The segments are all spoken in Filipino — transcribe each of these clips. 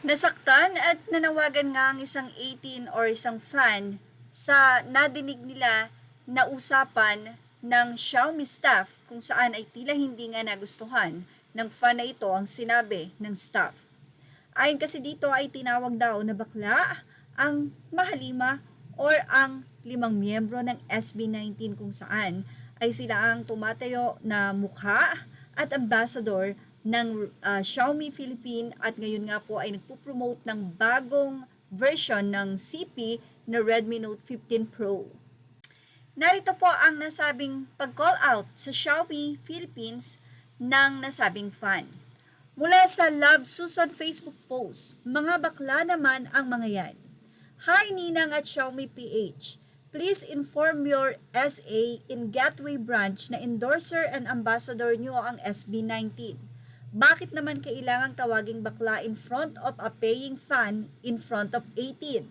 Nasaktan at nanawagan nga ang isang 18 or isang fan sa nadinig nila na usapan ng Xiaomi staff kung saan ay tila hindi nga nagustuhan ng fan na ito ang sinabi ng staff. Ayon kasi dito ay tinawag daw na bakla ang mahalima or ang 5 miyembro ng SB19 kung saan ay sila ang tumatayo na mukha at ambassador ng Xiaomi Philippines at ngayon nga po ay nagpo-promote ng bagong version ng CP na Redmi Note 15 Pro. Narito po ang nasabing pag-call out sa Xiaomi Philippines ng nasabing fan. Mula sa Love Susan Facebook post, mga bakla naman ang mga yan. Hi Ninang at Xiaomi PH. Please inform your SA in Gateway branch na endorser and ambassador nyo ang SB19. Bakit naman kailangang tawaging bakla in front of a paying fan in front of 18?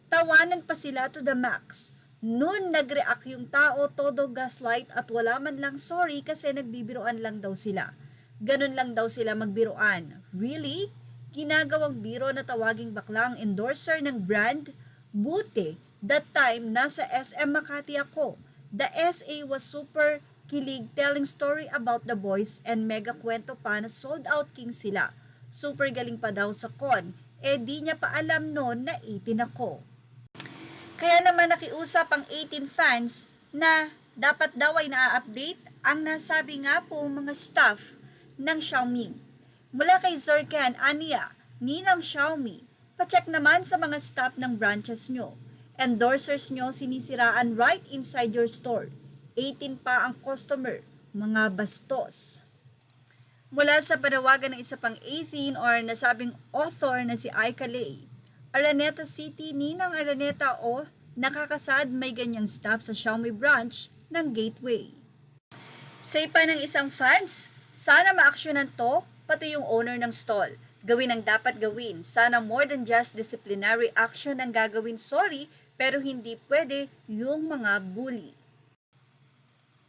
Tawanan pa sila to the max. Noon nag-react yung tao, todo gaslight at wala man lang sorry kasi nagbibiroan lang daw sila. Ganun lang daw sila magbiroan. Really? Ginagawang biro na tawaging bakla ang endorser ng brand? Buti, that time nasa SM Makati ako. The SA was super kilig telling story about the boys and mega kwento pa na sold out king sila. Super galing pa daw sa con. Di niya pa alam noon na 18 ako. Kaya naman nakiusap ang 18 fans na dapat daw ay na-update ang nasabi nga po mga staff ng Xiaomi. Mula kay Zorkan Ania, Ninang Xiaomi, pacheck naman sa mga staff ng branches nyo. Endorsers nyo sinisiraan right inside your store. 18 pa ang customer, mga bastos. Mula sa panawagan ng isa pang 18 or nasabing author na si Aika Lei, Araneta City, Ninang Araneta o nakakasad may ganyang staff sa Xiaomi branch ng Gateway. Say pa ng isang fans, sana ma-actionan to, pati yung owner ng stall. Gawin ang dapat gawin. Sana more than just disciplinary action ang gagawin, sorry, pero hindi pwede yung mga bully.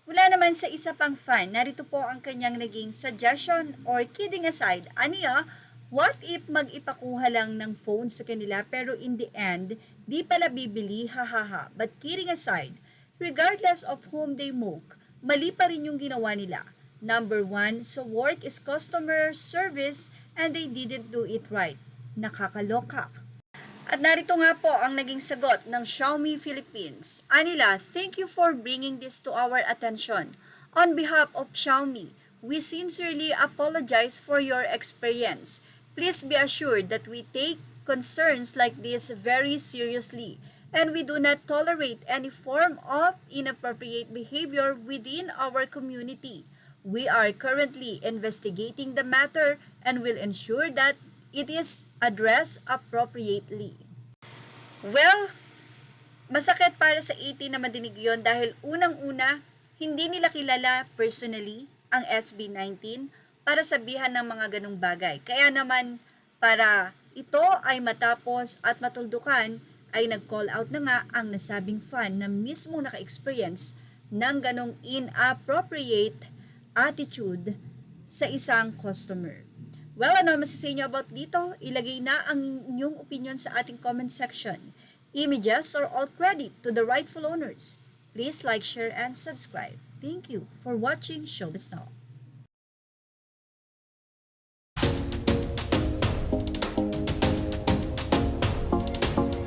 Mula naman sa isa pang fan, narito po ang kanyang naging suggestion or kidding aside. Aniya, what if mag-ipakuha lang ng phone sa kanila pero in the end, di pala bibili, hahaha. But kidding aside, regardless of whom they mock, mali pa rin yung ginawa nila. Number 1, so work is customer service and they didn't do it right. Nakakaloka. At narito nga po ang naging sagot ng Xiaomi Philippines. Anila, thank you for bringing this to our attention. On behalf of Xiaomi, we sincerely apologize for your experience. Please be assured that we take concerns like this very seriously and we do not tolerate any form of inappropriate behavior within our community. We are currently investigating the matter and will ensure that it is addressed appropriately. Well, masakit para sa 18 na madinig yon dahil unang-una, hindi nila kilala personally ang SB19 para sabihan ng mga ganong bagay. Kaya naman, para ito ay matapos at matuldukan, ay nag-call out na nga ang nasabing fan na mismo naka-experience ng ganong inappropriate attitude sa isang customer. Well, ano masasabi niyo about dito? Ilagay na ang inyong opinion sa ating comment section. Images or all credit to the rightful owners. Please like, share, and subscribe. Thank you for watching Showbiz Now.